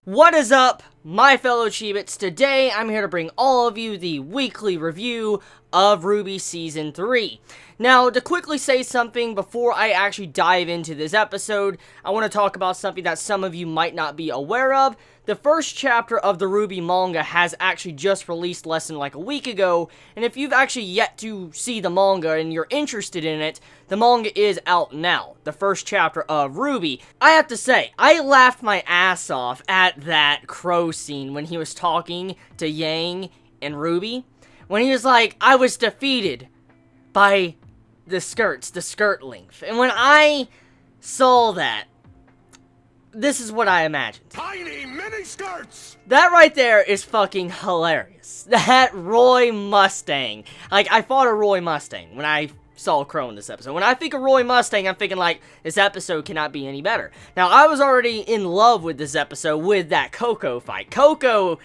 What is up, my fellow Chibits? Today, I'm here to bring all of you the weekly review of RWBY Season 3. Now, to quickly say something before I actually dive into this episode, I want to talk about something that some of you might not be aware of. The first chapter of the RWBY manga has actually just released less than like a week ago, and if you've actually yet to see the manga and you're interested in it, the manga is out now, the first chapter of RWBY. I have to say, I laughed my ass off at that crow scene when he was talking to Yang and RWBY, when he was like, I was defeated by the skirts, the skirt length. And when I saw that, this is what I imagined. Tiny mini skirts! That right there is fucking hilarious. That Roy Mustang. Like, I fought a Roy Mustang when I saw Crow in this episode. When I think of Roy Mustang, I'm thinking like, this episode cannot be any better. Now, I was already in love with this episode with that Coco fight. Coco,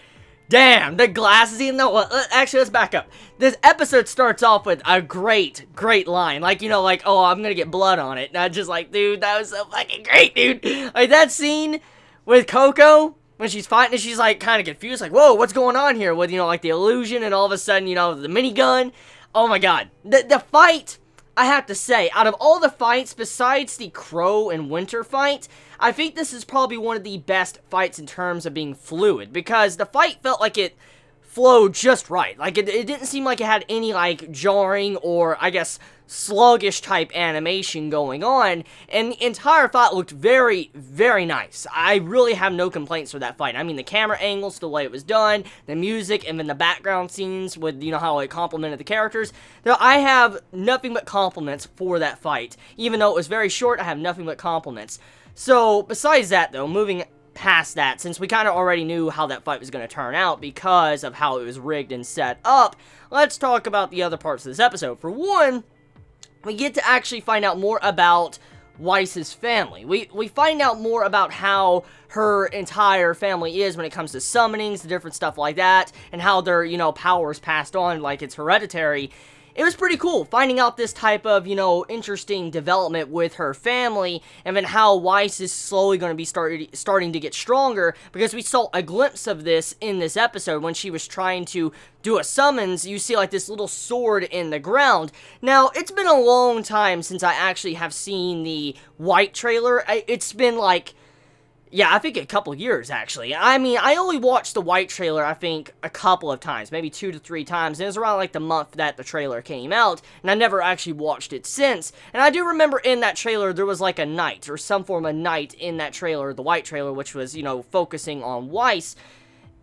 damn, the glasses, even though, actually, let's back up. This episode starts off with a great line. Like, you know, like, oh, I'm gonna get blood on it. And I'm just like, dude, that was so fucking great, dude. Like, that scene with Coco, when she's fighting and she's, like, kind of confused. Like, whoa, what's going on here? With, you know, like, the illusion and all of a sudden, you know, the minigun. Oh, my God. The fight, I have to say, out of all the fights, besides the Crow and Winter fight, I think this is probably one of the best fights in terms of being fluid, because the fight felt like it flowed just right. Like, it didn't seem like it had any, like, jarring or, I guess, sluggish type animation going on, and the entire fight looked very, very nice. I really have no complaints for that fight. I mean, the camera angles, the way it was done, the music, and then the background scenes with, you know, how it complemented the characters. Now, I have nothing but compliments for that fight. Even though it was very short, I have nothing but compliments. So, besides that, though, moving past that, since we kind of already knew how that fight was going to turn out because of how it was rigged and set up, let's talk about the other parts of this episode. For one, we get to actually find out more about Weiss's family. We find out more about how her entire family is when it comes to summonings, the different stuff like that, and how their, you know, powers passed on like it's hereditary. It was pretty cool finding out this type of, you know, interesting development with her family, and then how Weiss is slowly going to be starting to get stronger, because we saw a glimpse of this in this episode when she was trying to do a summons. You see like this little sword in the ground. Now, it's been a long time since I actually have seen the White trailer. It's been like, yeah, I think a couple years, actually. I mean, I only watched the White trailer, I think, a couple of times, maybe 2 to 3 times. It was around, like, the month that the trailer came out, and I never actually watched it since. And I do remember in that trailer, there was, like, a knight, or some form of knight in that trailer, the White trailer, which was, you know, focusing on Weiss.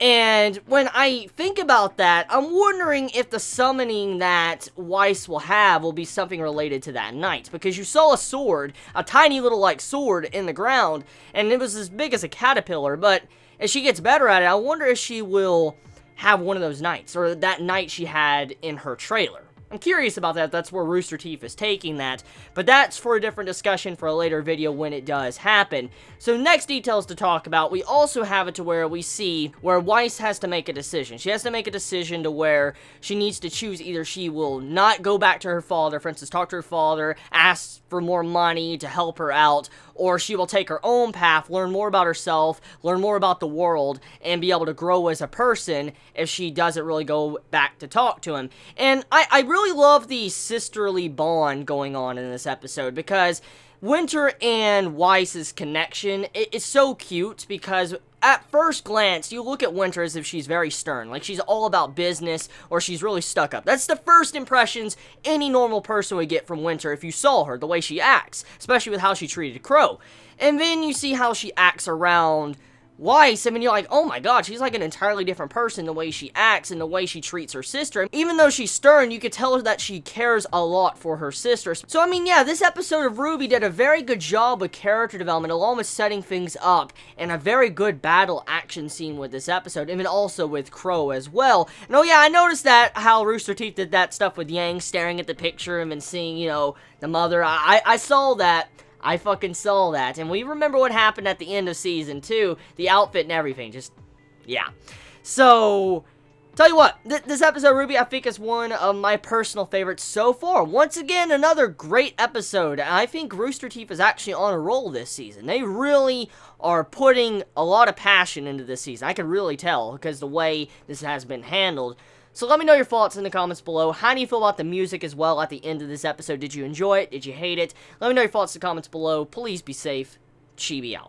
And when I think about that, I'm wondering if the summoning that Weiss will have will be something related to that knight. Because you saw a sword, a tiny little, like, sword in the ground, and it was as big as a caterpillar. But as she gets better at it, I wonder if she will have one of those knights, or that knight she had in her trailer. I'm curious about that. That's where Rooster Teeth is taking that, but that's for a different discussion for a later video when it does happen. So next details to talk about, we also have it to where we see where Weiss has to make a decision. She has to make a decision to where she needs to choose either she will not go back to her father, for instance, talk to her father, ask for more money to help her out, or she will take her own path, learn more about herself, learn more about the world, and be able to grow as a person if she doesn't really go back to talk to him. And I really love the sisterly bond going on in this episode, because Winter and Weiss's connection is so cute, because at first glance, you look at Winter as if she's very stern, like she's all about business, or she's really stuck up. That's the first impressions any normal person would get from Winter if you saw her, the way she acts, especially with how she treated Crow. And then you see how she acts around Weiss, I mean, you're like, oh my god, she's like an entirely different person, the way she acts and the way she treats her sister. Even though she's stern, you could tell her that she cares a lot for her sister. So, I mean, yeah, this episode of RWBY did a very good job with character development, along with setting things up, and a very good battle action scene with this episode, and then also with Crow as well. And oh yeah, I noticed that, how Rooster Teeth did that stuff with Yang staring at the picture and then seeing, you know, the mother. I saw that. I fucking saw that, and we remember what happened at the end of Season 2, the outfit and everything, just, yeah. So, Tell you what, this episode, RWBY, I think is one of my personal favorites so far. Once again, another great episode. I think Rooster Teeth is actually on a roll this season. They really are putting a lot of passion into this season. I can really tell because the way this has been handled. So let me know your thoughts in the comments below. How do you feel about the music as well at the end of this episode? Did you enjoy it? Did you hate it? Let me know your thoughts in the comments below. Please be safe. Chibi out.